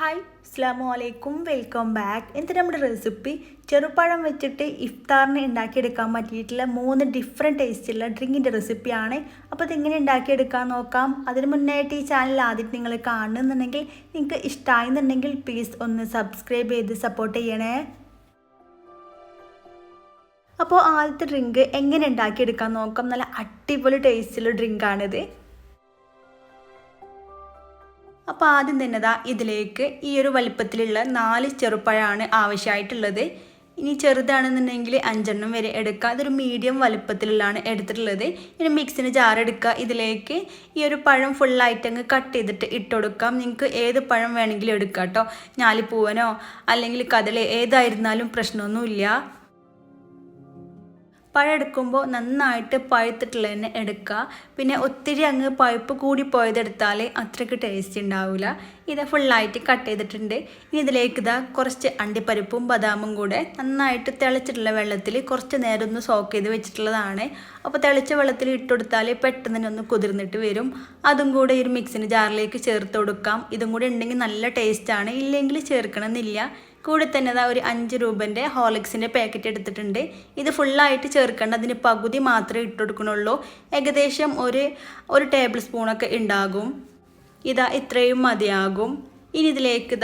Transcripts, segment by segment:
Hi അസ്സലാമു അലൈക്കും welcome back. എന്നിട്ട് നമ്മുടെ റെസിപ്പി ചെറുപഴം വെച്ചിട്ട് ഇഫ്താറിന് ഉണ്ടാക്കിയെടുക്കാൻ പറ്റിയിട്ടുള്ള 3 ഡിഫറെൻറ്റ് ടേസ്റ്റുള്ള ഡ്രിങ്കിൻ്റെ റെസിപ്പിയാണ്. അപ്പോൾ ഇതെങ്ങനെ ഉണ്ടാക്കിയെടുക്കാൻ നോക്കാം. അതിന് മുന്നായിട്ട് ഈ ചാനൽ ആദ്യം നിങ്ങൾ കാണുന്നുണ്ടെങ്കിൽ നിങ്ങൾക്ക് ഇഷ്ടമായെന്നുണ്ടെങ്കിൽ പ്ലീസ് ഒന്ന് സബ്സ്ക്രൈബ് ചെയ്ത് സപ്പോർട്ട് ചെയ്യണേ. അപ്പോൾ ആദ്യത്തെ ഡ്രിങ്ക് എങ്ങനെ ഉണ്ടാക്കിയെടുക്കാൻ നോക്കാം. നല്ല അടിപൊളി ടേസ്റ്റുള്ള ഡ്രിങ്കാണിത്. അപ്പോൾ ആദ്യം തന്നെ ഇതിലേക്ക് ഈ ഒരു വലിപ്പത്തിലുള്ള 4 ചെറുപഴമാണ് ആവശ്യമായിട്ടുള്ളത്. ഇനി ചെറുതാണെന്നുണ്ടെങ്കിൽ 5 വരെ എടുക്കുക. അതൊരു മീഡിയം വലിപ്പത്തിലുള്ളതാണ് എടുത്തിട്ടുള്ളത്. ഇനി മിക്സിന് ജാർ എടുക്കുക. ഇതിലേക്ക് ഈ ഒരു പഴം ഫുള്ളായിട്ട് അങ്ങ് കട്ട് ചെയ്തിട്ട് ഇട്ട് കൊടുക്കാം. നിങ്ങൾക്ക് ഏത് പഴം വേണമെങ്കിലും എടുക്കാം കേട്ടോ. ഞാലിപ്പൂവനോ അല്ലെങ്കിൽ കദളി ഏതായിരുന്നാലും പ്രശ്നമൊന്നുമില്ല. പഴം എടുക്കുമ്പോൾ നന്നായിട്ട് പഴുത്തിട്ടുള്ള തന്നെ എടുക്കുക. പിന്നെ ഒത്തിരി അങ്ങ് പഴുപ്പ് കൂടി പോയതെടുത്താൽ അത്രയ്ക്ക് ടേസ്റ്റ് ഉണ്ടാവില്ല. ഇത് ഫുള്ളായിട്ട് കട്ട് ചെയ്തിട്ടുണ്ട്. ഇനി ഇതിലേക്ക് കുറച്ച് അണ്ടിപ്പരിപ്പും ബദാമും കൂടെ നന്നായിട്ട് തിളച്ചിട്ടുള്ള വെള്ളത്തിൽ കുറച്ച് നേരം ഒന്ന് സോക്ക് ചെയ്ത് വെച്ചിട്ടുള്ളതാണ്. അപ്പോൾ തിളച്ച വെള്ളത്തിൽ ഇട്ട് കൊടുത്താൽ പെട്ടെന്ന് തന്നെ ഒന്ന് കുതിർന്നിട്ട് വരും. അതും കൂടെ ഈ ഒരു മിക്സിന് ജാറിലേക്ക് ചേർത്ത് കൊടുക്കാം. ഇതും കൂടെ ഉണ്ടെങ്കിൽ നല്ല ടേസ്റ്റാണ്. ഇല്ലെങ്കിൽ ചേർക്കണമെന്നില്ല. കൂടെ തന്നെ ഒരു 5 രൂപൻ്റെ ഹോർലിക്സിൻ്റെ പാക്കറ്റ് എടുത്തിട്ടുണ്ട്. ഇത് ഫുള്ളായിട്ട് ചേർക്കേണ്ട, അതിന് പകുതി മാത്രമേ ഇട്ട് കൊടുക്കണുള്ളൂ. ഏകദേശം ഒരു ടേബിൾ സ്പൂണൊക്കെ ഉണ്ടാകും. ഇത്രയും മതിയാകും. ഇനി ഇതിലേക്ക്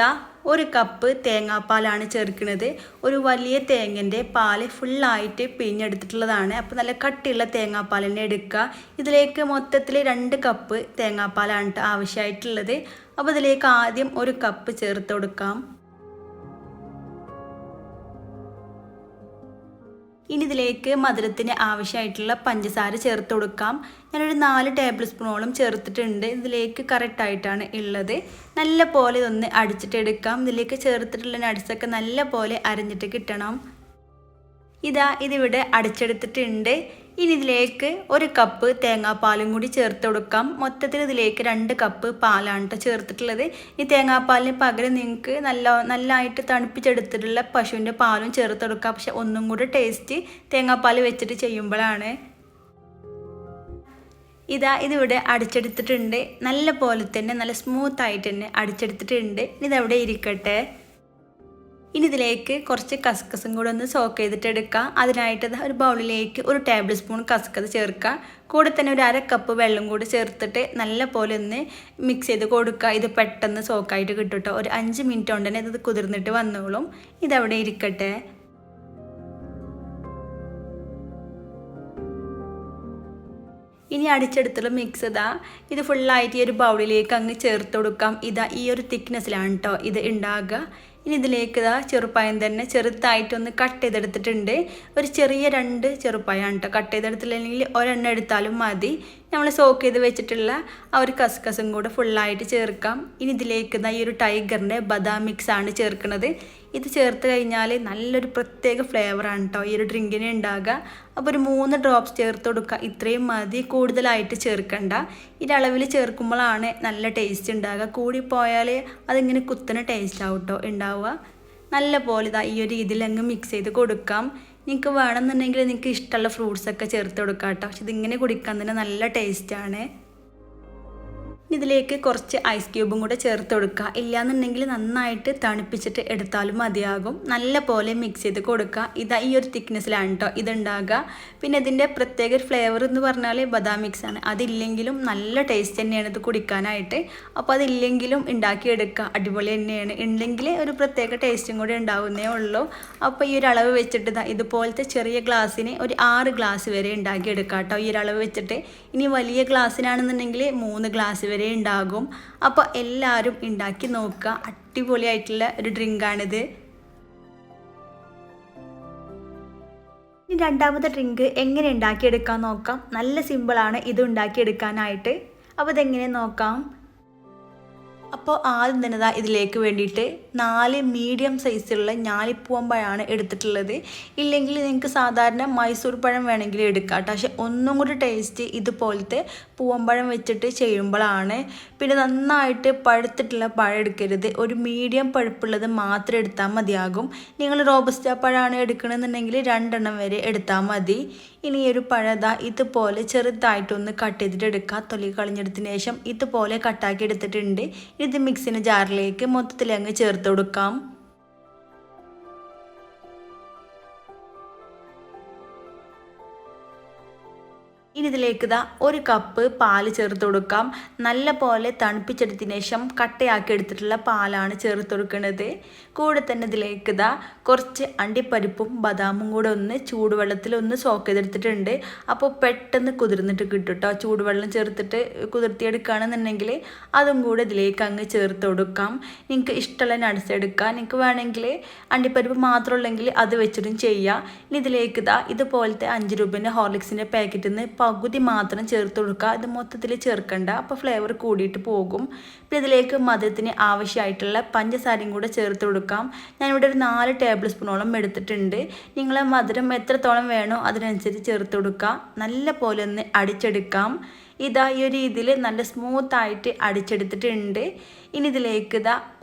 1 കപ്പ് തേങ്ങാപ്പാലാണ് ചേർക്കുന്നത്. ഒരു വലിയ തേങ്ങൻ്റെ പാല് ഫുള്ളായിട്ട് പിഴിഞ്ഞെടുത്തിട്ടുള്ളതാണ്. അപ്പോൾ നല്ല കട്ടിയുള്ള തേങ്ങാപ്പാൽ തന്നെ എടുക്കുക. ഇതിലേക്ക് മൊത്തത്തിൽ 2 കപ്പ് തേങ്ങാപ്പാലാണ് ആവശ്യമായിട്ടുള്ളത്. അപ്പോൾ ഇതിലേക്ക് ആദ്യം 1 കപ്പ് ചേർത്ത് കൊടുക്കാം. ഇനി ഇതിലേക്ക് മധുരത്തിന് ആവശ്യമായിട്ടുള്ള പഞ്ചസാര ചേർത്ത് കൊടുക്കാം. ഞാനൊരു 4 ടേബിൾ സ്പൂണോളം ചേർത്തിട്ടുണ്ട്. ഇതിലേക്ക് കറക്റ്റായിട്ടാണ് ഉള്ളത്. നല്ല പോലെ ഇതൊന്ന് അടിച്ചിട്ട് എടുക്കാം. ഇതിലേക്ക് ചേർത്തിട്ടുള്ള നട്ട്സൊക്കെ നല്ല പോലെ അരിഞ്ഞിട്ട് കിട്ടണം. ഇതിവിടെ അടിച്ചെടുത്തിട്ടുണ്ട്. ഇനി ഇതിലേക്ക് 1 കപ്പ് തേങ്ങാപ്പാലും കൂടി ചേർത്ത് കൊടുക്കാം. മൊത്തത്തിൽ ഇതിലേക്ക് 2 കപ്പ് പാലാണ് ചേർത്തിട്ടുള്ളത്. ഈ തേങ്ങാപ്പാലിന് പകരം നിങ്ങൾക്ക് നല്ലതായിട്ട് തണുപ്പിച്ചെടുത്തിട്ടുള്ള പശുവിൻ്റെ പാലും ചേർത്ത് കൊടുക്കാം. പക്ഷെ ഒന്നും കൂടി ടേസ്റ്റ് തേങ്ങാപ്പാൽ വെച്ചിട്ട് ചെയ്യുമ്പോഴാണ്. ഇതിവിടെ അടിച്ചെടുത്തിട്ടുണ്ട്. നല്ല പോലെ തന്നെ നല്ല സ്മൂത്തായിട്ട് തന്നെ അടിച്ചെടുത്തിട്ടുണ്ട്. ഇതവിടെ ഇരിക്കട്ടെ. ഇനി ഇതിലേക്ക് കുറച്ച് കസ്കസും കൂടെ ഒന്ന് സോക്ക് ചെയ്തിട്ട് എടുക്കുക. അതിനായിട്ട് ഒരു ബൗളിലേക്ക് 1 ടേബിൾ സ്പൂൺ കസ്കസ് ചേർക്കുക. കൂടെ തന്നെ ഒരു 1/2 കപ്പ് വെള്ളം കൂടി ചേർത്തിട്ട് നല്ല പോലെ ഒന്ന് മിക്സ് ചെയ്ത് കൊടുക്കുക. ഇത് പെട്ടെന്ന് സോക്കായിട്ട് കിട്ടും കേട്ടോ. ഒരു 5 മിനിറ്റ് കൊണ്ട് തന്നെ ഇത് കുതിർന്നിട്ട് വന്നോളും. ഇതവിടെ ഇരിക്കട്ടെ. ഇനി അടിച്ചെടുത്തുള്ള മിക്സ് ഇത് ഫുള്ളായിട്ട് ഈ ഒരു ബൗളിലേക്ക് അങ്ങ് ചേർത്ത് കൊടുക്കാം. ഈ ഒരു തിക്നെസ്സിലാണ് കേട്ടോ ഇത് ഉണ്ടാകുക. ഇനി ഇതിലേക്ക് ചെറുപ്പഴം തന്നെ ചെറുതായിട്ടൊന്ന് കട്ട് ചെയ്തെടുത്തിട്ടുണ്ട്. ഒരു ചെറിയ 2 ചെറുപ്പഴമാണ് കേട്ടോ. കട്ട് ചെയ്തെടുത്തില്ലെങ്കിൽ ഒരെണ്ണം എടുത്താലും മതി. നമ്മൾ സോക്ക് ചെയ്ത് വെച്ചിട്ടുള്ള ആ ഒരു കസ്കസും കൂടെ ഫുള്ളായിട്ട് ചേർക്കാം. ഇനി ഇതിലേക്ക് ഈ ഒരു ടൈഗറിൻ്റെ ബദാം മിക്സാണ് ചേർക്കുന്നത്. ഇത് ചേർത്ത് കഴിഞ്ഞാൽ നല്ലൊരു പ്രത്യേക ഫ്ലേവറാണ് കേട്ടോ ഈ ഒരു ഡ്രിങ്കിന് ഉണ്ടാകുക. അപ്പോൾ ഒരു 3 ഡ്രോപ്സ് ചേർത്ത് കൊടുക്കുക. ഇത്രയും മതി, കൂടുതലായിട്ട് ചേർക്കണ്ട. ഈ അളവിൽ ചേർക്കുമ്പോഴാണ് നല്ല ടേസ്റ്റ് ഉണ്ടാകുക. കൂടിപ്പോയാൽ അതിങ്ങനെ കുത്തനെ ടേസ്റ്റ് ആവും കേട്ടോ ഉണ്ടാവുക. നല്ല പോലെ ഈ ഒരു രീതിയിൽ അങ്ങ് മിക്സ് ചെയ്ത് കൊടുക്കാം. നിങ്ങൾക്ക് വേണമെന്നുണ്ടെങ്കിൽ നിങ്ങൾക്ക് ഇഷ്ടമുള്ള ഫ്രൂട്ട്സൊക്കെ ചേർത്ത് കൊടുക്കാം കേട്ടോ. പക്ഷെ ഇതിങ്ങനെ കുടിക്കാൻ തന്നെ നല്ല ടേസ്റ്റാണ്. ഇതിലേക്ക് കുറച്ച് ഐസ് ക്യൂബും കൂടെ ചേർത്ത് കൊടുക്കുക. ഇല്ലയെന്നുണ്ടെങ്കിൽ നന്നായിട്ട് തണുപ്പിച്ചിട്ട് എടുത്താലും മതിയാകും. നല്ല പോലെ മിക്സ് ചെയ്ത് കൊടുക്കുക. ഈ ഒരു തിക്നെസ്സിലാണ് കേട്ടോ ഇതുണ്ടാകുക. പിന്നെ ഇതിൻ്റെ പ്രത്യേക ഫ്ലേവർ എന്ന് പറഞ്ഞാൽ ബദാം മിക്സാണ്. അതില്ലെങ്കിലും നല്ല ടേസ്റ്റ് തന്നെയാണ് ഇത് കുടിക്കാനായിട്ട്. അപ്പോൾ അതില്ലെങ്കിലും ഉണ്ടാക്കിയെടുക്കുക. അടിപൊളി തന്നെയാണ്. ഉണ്ടെങ്കിൽ ഒരു പ്രത്യേക ടേസ്റ്റും കൂടെ ഉണ്ടാവുന്നേ ഉള്ളൂ. അപ്പോൾ ഈ ഒരു അളവ് വെച്ചിട്ട് ഇതുപോലത്തെ ചെറിയ ഗ്ലാസ്സിന് ഒരു 6 ഗ്ലാസ് വരെ ഉണ്ടാക്കിയെടുക്കുക കേട്ടോ. ഈ ഒരു അളവ് വെച്ചിട്ട്. ഇനി വലിയ ഗ്ലാസ്സിനാണെന്നുണ്ടെങ്കിൽ 3 ഗ്ലാസ് വരെ ഉണ്ടാകും. അപ്പോൾ എല്ലാവരും ഉണ്ടാക്കി നോക്കുക. അടിപൊളിയായിട്ടുള്ള ഒരു ഡ്രിങ്കാണിത്. ഇനി രണ്ടാമത്തെ ഡ്രിങ്ക് എങ്ങനെ ഉണ്ടാക്കിയെടുക്കാൻ നോക്കാം. നല്ല സിമ്പിളാണ് ഇത് ഉണ്ടാക്കിയെടുക്കാനായിട്ട്. അപ്പോൾ ഇതെങ്ങനെ നോക്കാം. അപ്പോൾ ആദ്യം തന്നെ ഇതിലേക്ക് വേണ്ടിയിട്ട് 4 മീഡിയം സൈസിലുള്ള ഞാലിപ്പൂവമ്പഴമാണ് എടുത്തിട്ടുള്ളത്. ഇല്ലെങ്കിൽ നിങ്ങൾക്ക് സാധാരണ മൈസൂർ പഴം വേണമെങ്കിൽ എടുക്കാം കേട്ടോ. പക്ഷെ ഒന്നും കൂടി ടേസ്റ്റ് ഇതുപോലത്തെ പൂവമ്പഴം വെച്ചിട്ട് ചെയ്യുമ്പോഴാണ്. പിന്നെ നന്നായിട്ട് പഴുത്തിട്ടുള്ള പഴം എടുക്കരുത്. ഒരു മീഡിയം പഴുപ്പുള്ളത് മാത്രം എടുത്താൽ മതിയാകും. നിങ്ങൾ റോബസ്റ്റ പഴമാണ് എടുക്കണമെന്നുണ്ടെങ്കിൽ 2 വരെ എടുത്താൽ മതി. ഇനി ഒരു പഴം ഇതുപോലെ ചെറുതായിട്ടൊന്ന് കട്ട് ചെയ്തിട്ട് എടുക്കുക. തൊലി കളഞ്ഞെടുത്തതിന് ശേഷം ഇതുപോലെ കട്ടാക്കി എടുത്തിട്ടുണ്ട്. ഇത് മിക്സിൻ്റെ ജാറിലേക്ക് മൊത്തത്തിൽ അങ്ങ് ചേർത്ത് കൊടുക്കാം. ഇനി ഇതിലേക്ക് ഒരു കപ്പ് പാല് ചേർത്ത് കൊടുക്കാം. നല്ല പോലെ തണുപ്പിച്ചെടുത്തതിന് ശേഷം കട്ടയാക്കി എടുത്തിട്ടുള്ള പാലാണ് ചേർത്ത് കൊടുക്കുന്നത്. കൂടെ തന്നെ ഇതിലേക്ക് കുറച്ച് അണ്ടിപ്പരിപ്പും ബദാമും കൂടെ ഒന്ന് ചൂടുവെള്ളത്തിൽ ഒന്ന് സോക്ക് ചെയ്തെടുത്തിട്ടുണ്ട്. അപ്പോൾ പെട്ടെന്ന് കുതിർന്നിട്ട് കിട്ടും കേട്ടോ. ചൂടുവെള്ളം ചേർത്തിട്ട് കുതിർത്തിയെടുക്കുകയാണെന്നുണ്ടെങ്കിൽ അതും കൂടെ ഇതിലേക്ക് അങ്ങ് ചേർത്ത് കൊടുക്കാം. നിങ്ങൾക്ക് ഇഷ്ടമുള്ള നട്സ് എടുക്കാം. നിങ്ങൾക്ക് വേണമെങ്കിൽ അണ്ടിപ്പരിപ്പ് മാത്രമുള്ളെങ്കിൽ അത് വെച്ചിട്ടും ചെയ്യാം. ഇനി ഇതിലേക്ക് ഇതുപോലത്തെ 5 രൂപേൻ്റെ ഹോർലിക്സിൻ്റെ പാക്കറ്റിൽ നിന്ന് പകുതി മാത്രം ചേർത്ത് കൊടുക്കുക. ഇത് മൊത്തത്തിൽ ചേർക്കണ്ട, അപ്പോൾ ഫ്ലേവർ കൂടിയിട്ട് പോകും. പിന്നെ ഇതിലേക്ക് മധുരത്തിന് ആവശ്യമായിട്ടുള്ള പഞ്ചസാരയും കൂടെ ചേർത്ത് കൊടുക്കാം. ഞാനിവിടെ ഒരു 4 ടേബിൾ സ്പൂണോളം എടുത്തിട്ടുണ്ട്. നിങ്ങളെ മധുരം എത്രത്തോളം വേണോ അതിനനുസരിച്ച് ചേർത്ത് കൊടുക്കുക. നല്ല പോലെ ഒന്ന് അടിച്ചെടുക്കാം. ഈ ഒരു രീതിയിൽ നല്ല സ്മൂത്തായിട്ട് അടിച്ചെടുത്തിട്ടുണ്ട്. ഇനി ഇതിലേക്ക്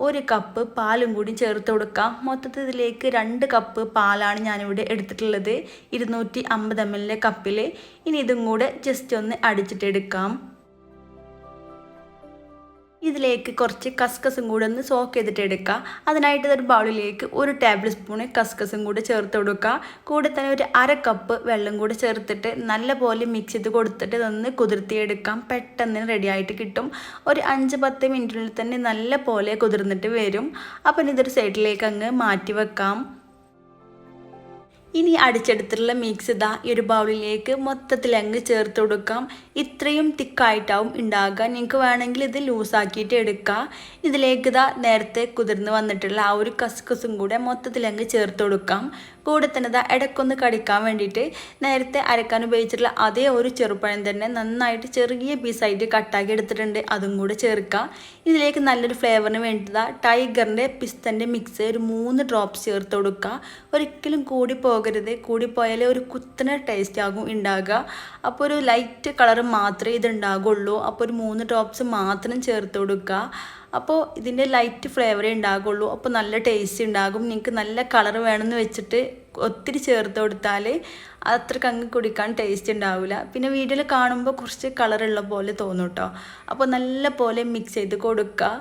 1 കപ്പ് പാലും കൂടി ചേർത്ത് കൊടുക്കാം. മൊത്തത്തിൽ ഇതിലേക്ക് 2 കപ്പ് പാലാണ് ഞാനിവിടെ എടുത്തിട്ടുള്ളത്, 250 ml കപ്പിൽ. ഇനി ഇതും കൂടെ ജസ്റ്റ് ഒന്ന് അടിച്ചിട്ടെടുക്കാം. ഇതിലേക്ക് കുറച്ച് കസ്കസും കൂടെ ഒന്ന് സോക്ക് ചെയ്തിട്ട് എടുക്കുക. അതിനായിട്ട് ഒരു ബൗളിലേക്ക് 1 ടേബിൾ സ്പൂണ് കസ്കസും കൂടെ ചേർത്ത് കൊടുക്കുക. കൂടെ തന്നെ ഒരു 1/2 കപ്പ് വെള്ളം കൂടെ ചേർത്തിട്ട് നല്ലപോലെ മിക്സ് ചെയ്ത് കൊടുത്തിട്ട് ഇതൊന്ന് കുതിർത്തിയെടുക്കാം. പെട്ടെന്ന് റെഡി ആയിട്ട് കിട്ടും. ഒരു 5-10 മിനിറ്റിനുള്ളിൽ തന്നെ നല്ല പോലെ കുതിർന്നിട്ട് വരും. അപ്പം ഇതൊരു സൈഡിലേക്ക് അങ്ങ് മാറ്റി വെക്കാം. ഇനി അടിച്ചെടുത്തിട്ടുള്ള മിക്സ് ഈ ഒരു ബൗളിലേക്ക് മൊത്തത്തിൽ അങ്ങ് ചേർത്ത് കൊടുക്കാം. ഇത്രയും തിക്കായിട്ടാവും ഉണ്ടാകുക. നിങ്ങൾക്ക് വേണമെങ്കിൽ ഇത് ലൂസാക്കിയിട്ട് എടുക്കാം. ഇതിലേക്ക് നേരത്തെ കുതിർന്ന് വന്നിട്ടുള്ള ആ ഒരു കസ്കസും കൂടെ മൊത്തത്തിൽ അങ്ങ് ചേർത്ത് കൊടുക്കാം. കൂടെ തന്നെ ഇടയ്ക്കൊന്ന് കടിക്കാൻ വേണ്ടിയിട്ട് നേരത്തെ അരക്കാൻ ഉപയോഗിച്ചിട്ടുള്ള അതേ ഒരു ചെറുപഴം തന്നെ നന്നായിട്ട് ചെറിയ പീസായിട്ട് കട്ടാക്കി എടുത്തിട്ടുണ്ട്, അതും കൂടെ ചേർക്കാം. ഇതിലേക്ക് നല്ലൊരു ഫ്ലേവറിന് വേണ്ടിയിട്ട് ടൈഗറിൻ്റെ പിസ്തൻ്റെ മിക്സ് ഒരു 3 ഡ്രോപ്സ് ചേർത്ത് കൊടുക്കുക. ഒരിക്കലും കൂടിപ്പോയാൽ ഒരു കുത്തന ടേസ്റ്റ് ആകും ഉണ്ടാകുക. അപ്പോൾ ഒരു ലൈറ്റ് കളർ മാത്രമേ ഇത് ഉണ്ടാകുള്ളൂ. അപ്പോൾ ഒരു 3 ഡ്രോപ്സ് മാത്രം ചേർത്ത് കൊടുക്കുക. അപ്പോൾ ഇതിൻ്റെ ലൈറ്റ് ഫ്ലേവറേ ഉണ്ടാകുള്ളൂ. അപ്പോൾ നല്ല ടേസ്റ്റ് ഉണ്ടാകും. നിങ്ങൾക്ക് നല്ല കളർ വേണമെന്ന് വെച്ചിട്ട് ഒത്തിരി ചേർത്ത് കൊടുത്താൽ അത്രയ്ക്ക് അങ്ങ് കുടിക്കാൻ ടേസ്റ്റ് ഉണ്ടാവില്ല. പിന്നെ വീഡിയോയിൽ കാണുമ്പോൾ കുറച്ച് കളറുള്ള പോലെ തോന്നും കേട്ടോ. അപ്പോൾ നല്ല പോലെ മിക്സ് ചെയ്ത് കൊടുക്കുക.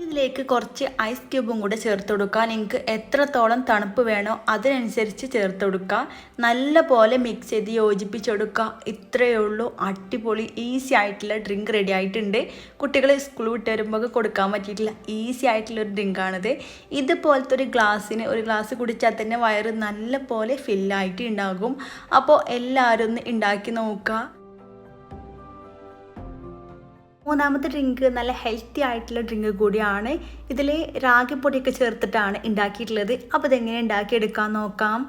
ഇതിലേക്ക് കുറച്ച് ഐസ് ക്യൂബും കൂടെ ചേർത്ത് കൊടുക്കുക. നിങ്ങൾക്ക് എത്രത്തോളം തണുപ്പ് വേണോ അതിനനുസരിച്ച് ചേർത്ത് കൊടുക്കുക. നല്ല പോലെ മിക്സ് ചെയ്ത് യോജിപ്പിച്ചെടുക്കുക. ഇത്രയേ ഉള്ളൂ. അടിപൊളി ഈസി ആയിട്ടുള്ള ഡ്രിങ്ക് റെഡി ആയിട്ടുണ്ട്. കുട്ടികൾ സ്കൂൾ വിട്ട് വരുമ്പോൾ കൊടുക്കാൻ പറ്റിയിട്ടുള്ള ഈസി ആയിട്ടുള്ളൊരു ഡ്രിങ്കാണിത്. ഇതുപോലത്തെ ഒരു ഗ്ലാസ് കുടിച്ചാൽ തന്നെ വയറ് നല്ല പോലെ ഫില്ലായിട്ട് ഉണ്ടാകും. അപ്പോൾ എല്ലാവരും ഒന്ന് ഉണ്ടാക്കി നോക്കുക. മൂന്നാമത്തെ ഡ്രിങ്ക് നല്ല ഹെൽത്തി ആയിട്ടുള്ള ഡ്രിങ്ക് കൂടിയാണ്. ഇതിൽ രാഗിപ്പൊടിയൊക്കെ ചേർത്തിട്ടാണ് ഉണ്ടാക്കിയിട്ടുള്ളത്. അപ്പോൾ ഇതെങ്ങനെ ഉണ്ടാക്കിയെടുക്കാൻ നോക്കാം.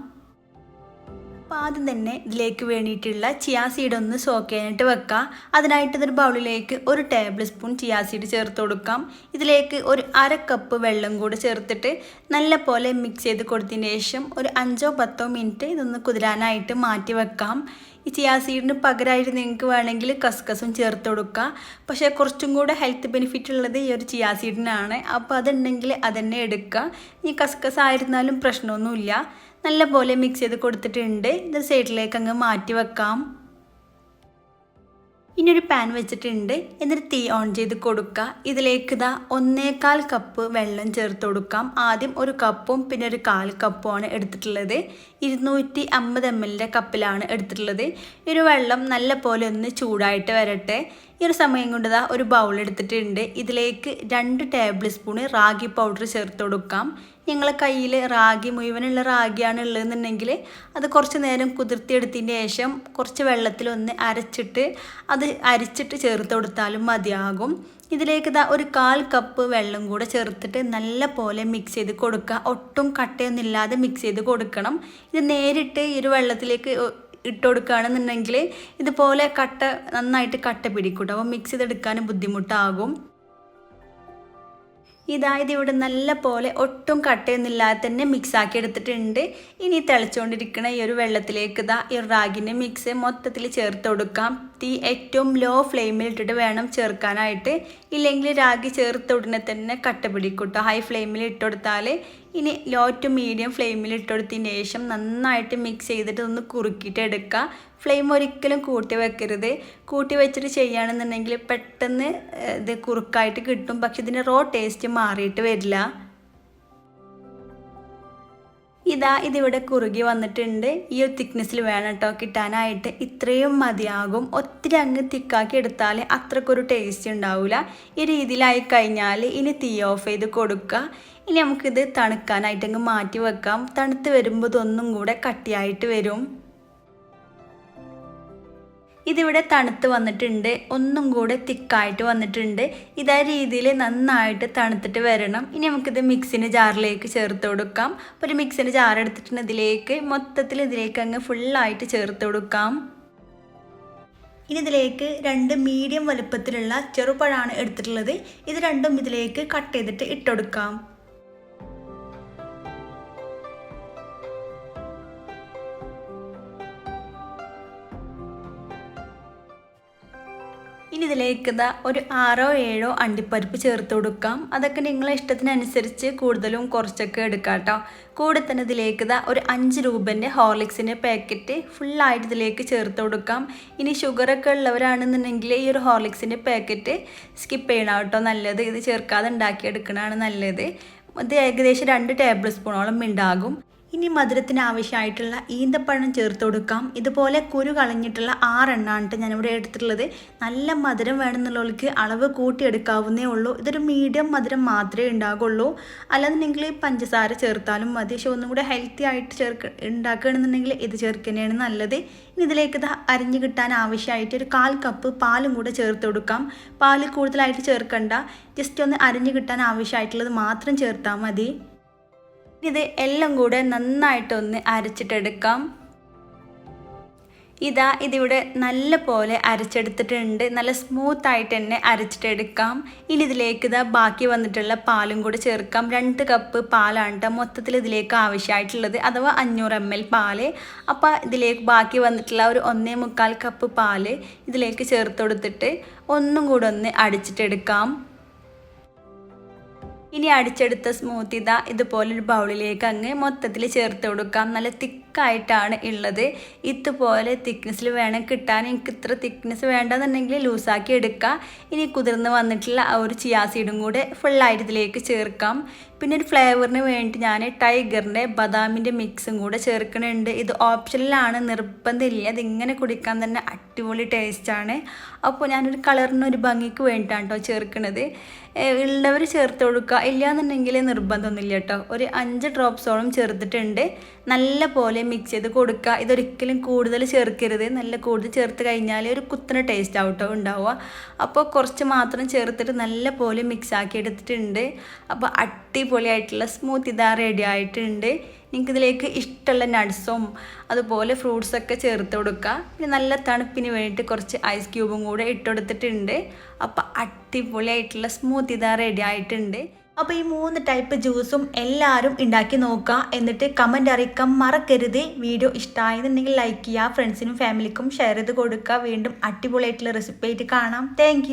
അപ്പോൾ ആദ്യം തന്നെ ഇതിലേക്ക് വേണ്ടിയിട്ടുള്ള ചിയാ സീഡ് ഒന്ന് സോക്ക് ചെയ്യാനായിട്ട് വെക്കാം. അതിനായിട്ട് ഇതൊരു ബൗളിലേക്ക് 1 ടേബിൾ സ്പൂൺ ചിയാ സീഡ് ചേർത്ത് കൊടുക്കാം. ഇതിലേക്ക് ഒരു 1/2 കപ്പ് വെള്ളം കൂടെ ചേർത്തിട്ട് നല്ല പോലെ മിക്സ് ചെയ്ത് കൊടുത്തതിന് ശേഷം ഒരു 5-10 മിനിറ്റ് ഇതൊന്ന് കുതിരാനായിട്ട് മാറ്റി വെക്കാം. ഈ ചിയാ സീഡിന് പകരമായിട്ട് നിങ്ങൾക്ക് വേണമെങ്കിൽ കസ്കസും ചേർത്ത് കൊടുക്കുക. പക്ഷേ കുറച്ചും കൂടെ ഹെൽത്ത് ബെനിഫിറ്റ് ഉള്ളത് ഈ ഒരു ചിയാ സീഡിനാണ്. അപ്പോൾ അതുണ്ടെങ്കിൽ അതന്നെ എടുക്കുക. ഈ കസ്കസ് ആയിരുന്നാലും പ്രശ്നമൊന്നുമില്ല. നല്ല പോലെ മിക്സ് ചെയ്ത് കൊടുത്തിട്ടുണ്ട്. ഇത് സൈഡിലേക്ക് അങ്ങ് മാറ്റി വെക്കാം. ഇനി ഒരു പാൻ വെച്ചിട്ടുണ്ട്. എന്നിട്ട് തീ ഓൺ ചെയ്ത് കൊടുക്കുക. ഇതിലേക്ക് 1/4 കപ്പ് വെള്ളം ചേർത്ത് കൊടുക്കാം. ആദ്യം 1 കപ്പും പിന്നെ ഒരു 1/4 കപ്പുമാണ് എടുത്തിട്ടുള്ളത്. 250 ml കപ്പിലാണ് എടുത്തിട്ടുള്ളത്. ഈ ഒരു വെള്ളം നല്ല പോലെ ഒന്ന് ചൂടായിട്ട് വരട്ടെ. ഈ ഒരു സമയം കൊണ്ട് ഒരു ബൗൾ എടുത്തിട്ടുണ്ട്. ഇതിലേക്ക് 2 ടേബിൾ സ്പൂണ് റാഗി പൗഡർ ചേർത്ത് കൊടുക്കാം. നിങ്ങളെ കയ്യിൽ മുഴുവനുള്ള റാഗിയാണ് ഉള്ളതെന്നുണ്ടെങ്കിൽ അത് കുറച്ച് നേരം കുതിർത്തിയെടുത്തതിന് ശേഷം കുറച്ച് വെള്ളത്തിലൊന്ന് അരിച്ചിട്ട് ചേർത്ത് കൊടുത്താലും മതിയാകും. ഇതിലേക്ക് ഒരു 1/4 കപ്പ് വെള്ളം കൂടെ ചേർത്തിട്ട് നല്ല പോലെ മിക്സ് ചെയ്ത് കൊടുക്കുക. ഒട്ടും കട്ടയൊന്നുമില്ലാതെ മിക്സ് ചെയ്ത് കൊടുക്കണം. ഇത് നേരിട്ട് ഈ ഒരു വെള്ളത്തിലേക്ക് ഇട്ട് കൊടുക്കുകയാണെന്നുണ്ടെങ്കിൽ ഇതുപോലെ നന്നായിട്ട് കട്ട പിടിക്കും. അപ്പോൾ മിക്സ് ചെയ്തെടുക്കാനും ബുദ്ധിമുട്ടാകും. ഇവിടെ നല്ല പോലെ ഒട്ടും കട്ടയൊന്നുമില്ലാതെ തന്നെ മിക്സാക്കി എടുത്തിട്ടുണ്ട്. ഇനി തിളച്ചുകൊണ്ടിരിക്കുന്ന ഈ ഒരു വെള്ളത്തിലേക്ക് ഈ റാഗിൻ്റെ മിക്സ് മൊത്തത്തിൽ ചേർത്ത് കൊടുക്കാം. തീ ഏറ്റവും ലോ ഫ്ലെയിമിൽ ഇട്ടിട്ട് വേണം ചേർക്കാനായിട്ട്. ഇല്ലെങ്കിൽ രാഗി ചേർത്ത ഉടനെ തന്നെ കട്ട പിടിക്കൂട്ടോ. ഹൈ ഫ്ലെയിമിൽ ഇട്ടുകൊടുത്താൽ ഇനി ലോ ടു മീഡിയം ഫ്ലെയിമിൽ ഇട്ടുകൊടുത്തതിന് ശേഷം നന്നായിട്ട് മിക്സ് ചെയ്തിട്ട് ഒന്ന് കുറുക്കിയിട്ട് എടുക്കുക. ഫ്ലെയിം ഒരിക്കലും കൂട്ടി വെക്കരുത്. കൂട്ടി വെച്ചിട്ട് ചെയ്യുകയാണെന്നുണ്ടെങ്കിൽ പെട്ടെന്ന് ഇത് കുറുക്കായിട്ട് കിട്ടും, പക്ഷെ ഇതിൻ്റെ റോ ടേസ്റ്റ് മാറിയിട്ട് വരില്ല. ഇതിവിടെ കുറുകി വന്നിട്ടുണ്ട്. ഈ ഒരു തിക്നെസ്സിൽ വേണം കേട്ടോ കിട്ടാനായിട്ട്. ഇത്രയും മതിയാകും. ഒത്തിരി അങ്ങ് തിക്കാക്കി എടുത്താൽ അത്രക്കൊരു ടേസ്റ്റ് ഉണ്ടാവില്ല. ഈ രീതിയിലായി കഴിഞ്ഞാൽ ഇനി തീ ഓഫ് ചെയ്ത് കൊടുക്കുക. ഇനി നമുക്കിത് തണുക്കാനായിട്ട് അങ്ങ് മാറ്റി വെക്കാം. തണുത്ത് വരുമ്പോൾ ഇതൊന്നും കൂടെ കട്ടിയായിട്ട് വരും. ഇതിവിടെ തണുത്ത് വന്നിട്ടുണ്ട്, ഒന്നും കൂടെ തിക്കായിട്ട് വന്നിട്ടുണ്ട്. ഇതേ രീതിയിൽ നന്നായിട്ട് തണുത്തിട്ട് വരണം. ഇനി നമുക്കിത് മിക്സിൻ്റെ ജാറിലേക്ക് ചേർത്ത് കൊടുക്കാം. അപ്പോൾ ഒരു മിക്സിൻ്റെ ജാർ എടുത്തിട്ടുണ്ട്, ഇതിലേക്ക് മൊത്തത്തിൽ ഇതിലേക്ക് അങ്ങ് ഫുള്ളായിട്ട് ചേർത്ത് കൊടുക്കാം. ഇനി ഇതിലേക്ക് 2 മീഡിയം വലുപ്പത്തിലുള്ള ചെറുപഴമാണ് എടുത്തിട്ടുള്ളത്. ഇത് രണ്ടും ഇതിലേക്ക് കട്ട് ചെയ്തിട്ട് ഇട്ടുകൊടുക്കാം. ഇനി ഇതിലേക്ക് ഒരു 6-7 അണ്ടിപ്പരിപ്പ് ചേർത്ത് കൊടുക്കാം. അതൊക്കെ നിങ്ങളെ ഇഷ്ടത്തിനനുസരിച്ച് കൂടുതലും കുറച്ചൊക്കെ എടുക്കാം കേട്ടോ. കൂടെ തന്നെ ഇതിലേക്ക് ഒരു 5 രൂപേൻ്റെ ഹോർലിക്സിൻ്റെ പാക്കറ്റ് ഫുള്ളായിട്ട് ഇതിലേക്ക് ചേർത്ത് കൊടുക്കാം. ഇനി ഷുഗറൊക്കെ ഉള്ളവരാണെന്നുണ്ടെങ്കിൽ ഈ ഒരു ഹോർലിക്സിൻ്റെ പാക്കറ്റ് സ്കിപ്പ് ചെയ്യണം കേട്ടോ, നല്ലത്. ഇത് ചേർക്കാതെ ഉണ്ടാക്കിയെടുക്കണതാണ് നല്ലത്. ഇത് ഏകദേശം 2 ടേബിൾ സ്പൂണോളം ഉണ്ടാകും. ഇനി മധുരത്തിന് ആവശ്യമായിട്ടുള്ള ഈന്തപ്പഴം ചേർത്ത് കൊടുക്കാം. ഇതുപോലെ കുരു കളഞ്ഞിട്ടുള്ള 6 എണ്ണമാണ് ഞാനിവിടെ എടുത്തിട്ടുള്ളത്. നല്ല മധുരം വേണമെന്നുള്ളവർക്ക് അളവ് കൂട്ടിയെടുക്കാവുന്നേ ഉള്ളൂ. ഇതൊരു മീഡിയം മധുരം മാത്രമേ ഉണ്ടാകുള്ളൂ. അല്ലാന്നുണ്ടെങ്കിൽ പഞ്ചസാര ചേർത്താലും മതി. പക്ഷെ ഒന്നും കൂടെ ഹെൽത്തി ആയിട്ട് ഉണ്ടാക്കുകയാണെന്നുണ്ടെങ്കിൽ ഇത് ചേർക്കുന്നതാണ് നല്ലത്. ഇനി ഇതിലേക്ക് അരിഞ്ഞ് കിട്ടാൻ ആവശ്യമായിട്ട് ഒരു 1/4 കപ്പ് പാലും കൂടെ ചേർത്ത് കൊടുക്കാം. പാല് കൂടുതലായിട്ട് ചേർക്കണ്ട, ജസ്റ്റ് ഒന്ന് അരിഞ്ഞ് കിട്ടാൻ ആവശ്യമായിട്ടുള്ളത് മാത്രം ചേർത്താൽ മതി. ഇത് എല്ലാം കൂടെ നന്നായിട്ടൊന്ന് അരച്ചിട്ടെടുക്കാം. ഇതിവിടെ നല്ല പോലെ അരച്ചെടുത്തിട്ടുണ്ട്. നല്ല സ്മൂത്തായിട്ട് തന്നെ അരച്ചിട്ടെടുക്കാം. ഇനി ഇതിലേക്ക് ബാക്കി വന്നിട്ടുള്ള പാലും കൂടെ ചേർക്കാം. 2 കപ്പ് പാലാണ് മൊത്തത്തിൽ ഇതിലേക്ക് ആവശ്യമായിട്ടുള്ളത്, അഥവാ 500 ml പാല്. അപ്പോൾ ഇതിലേക്ക് ബാക്കി വന്നിട്ടുള്ള ഒരു 1.25 കപ്പ് പാല് ഇതിലേക്ക് ചേർത്ത് കൊടുത്തിട്ട് ഒന്നും കൂടെ ഒന്ന് അടിച്ചിട്ടെടുക്കാം. ഇനി അടിച്ചെടുത്ത സ്മൂത്തി ഇതുപോലൊരു ബൗളിലേക്ക് അങ്ങ് മൊത്തത്തിൽ ചേർത്ത് കൊടുക്കാം. നല്ല തിക്കായിട്ടാണ് ഉള്ളത്. ഇതുപോലെ തിക്നെസ്സിൽ വേണം കിട്ടാൻ. എനിക്ക് ഇത്ര തിക്നെസ് വേണ്ടെന്നുണ്ടെങ്കിൽ ലൂസാക്കി എടുക്കുക. ഇനി കുതിർന്ന് വന്നിട്ടുള്ള ആ ഒരു ചിയാ സീഡും കൂടെ ഫുള്ളായിട്ട് ഇതിലേക്ക് ചേർക്കാം. പിന്നെ ഒരു ഫ്ലേവറിന് വേണ്ടി ഞാൻ ടൈഗറിൻ്റെ ബദാമിൻ്റെ മിക്സും കൂടെ ചേർക്കുന്നുണ്ട്. ഇത് ഓപ്ഷനിലാണ്, നിർബന്ധമില്ല. ഇതിങ്ങനെ കുടിക്കാൻ തന്നെ അടിപൊളി ടേസ്റ്റാണ്. അപ്പോൾ ഞാനൊരു കളറിനൊരു ഭംഗിക്ക് വേണ്ടിയിട്ടാണ് കേട്ടോ ചേർക്കുന്നത്. ഉള്ളവർ ചേർത്ത് കൊടുക്കുക, ഇല്ലയെന്നുണ്ടെങ്കിൽ നിർബന്ധമൊന്നുമില്ല കേട്ടോ. ഒരു 5 ഡ്രോപ്സോളം ചേർത്തിട്ടുണ്ട്. നല്ല പോലെ മിക്സ് ചെയ്ത് കൊടുക്കുക. ഇതൊരിക്കലും കൂടുതൽ ചേർക്കരുത്. നല്ല കൂടുതൽ ചേർത്ത് കഴിഞ്ഞാൽ ഒരു കുത്തന ടേസ്റ്റ് ആവട്ടോ ഉണ്ടാവുക. അപ്പോൾ കുറച്ച് മാത്രം ചേർത്തിട്ട് നല്ല പോലെ മിക്സാക്കി എടുത്തിട്ടുണ്ട്. അപ്പോൾ അടിപൊളിയായിട്ടുള്ള സ്മൂത്തി റെഡി ആയിട്ടുണ്ട്. നിങ്ങൾക്കിതിലേക്ക് ഇഷ്ടമുള്ള നട്ട്സും അതുപോലെ ഫ്രൂട്ട്സൊക്കെ ചേർത്ത് കൊടുക്കുക. പിന്നെ നല്ല തണുപ്പിന് വേണ്ടിയിട്ട് കുറച്ച് ഐസ് ക്യൂബും കൂടെ ഇട്ടുകൊടുത്തിട്ടുണ്ട്. അപ്പോൾ അടിപൊളിയായിട്ടുള്ള സ്മൂത്തി റെഡി ആയിട്ടുണ്ട്. അപ്പോൾ ഈ 3 ടൈപ്പ് ജ്യൂസും എല്ലാവരും ഉണ്ടാക്കി നോക്കുക. എന്നിട്ട് കമൻറ്റ് അറിയിക്കാൻ മറക്കരുത്. വീഡിയോ ഇഷ്ടമായെന്നുണ്ടെങ്കിൽ ലൈക്ക് ചെയ്യുക, ഫ്രണ്ട്സിനും ഫാമിലിക്കും ഷെയർ ചെയ്ത് കൊടുക്കുക. വീണ്ടും അടിപൊളിയായിട്ടുള്ള റെസിപ്പി ആയിട്ട് കാണാം. താങ്ക്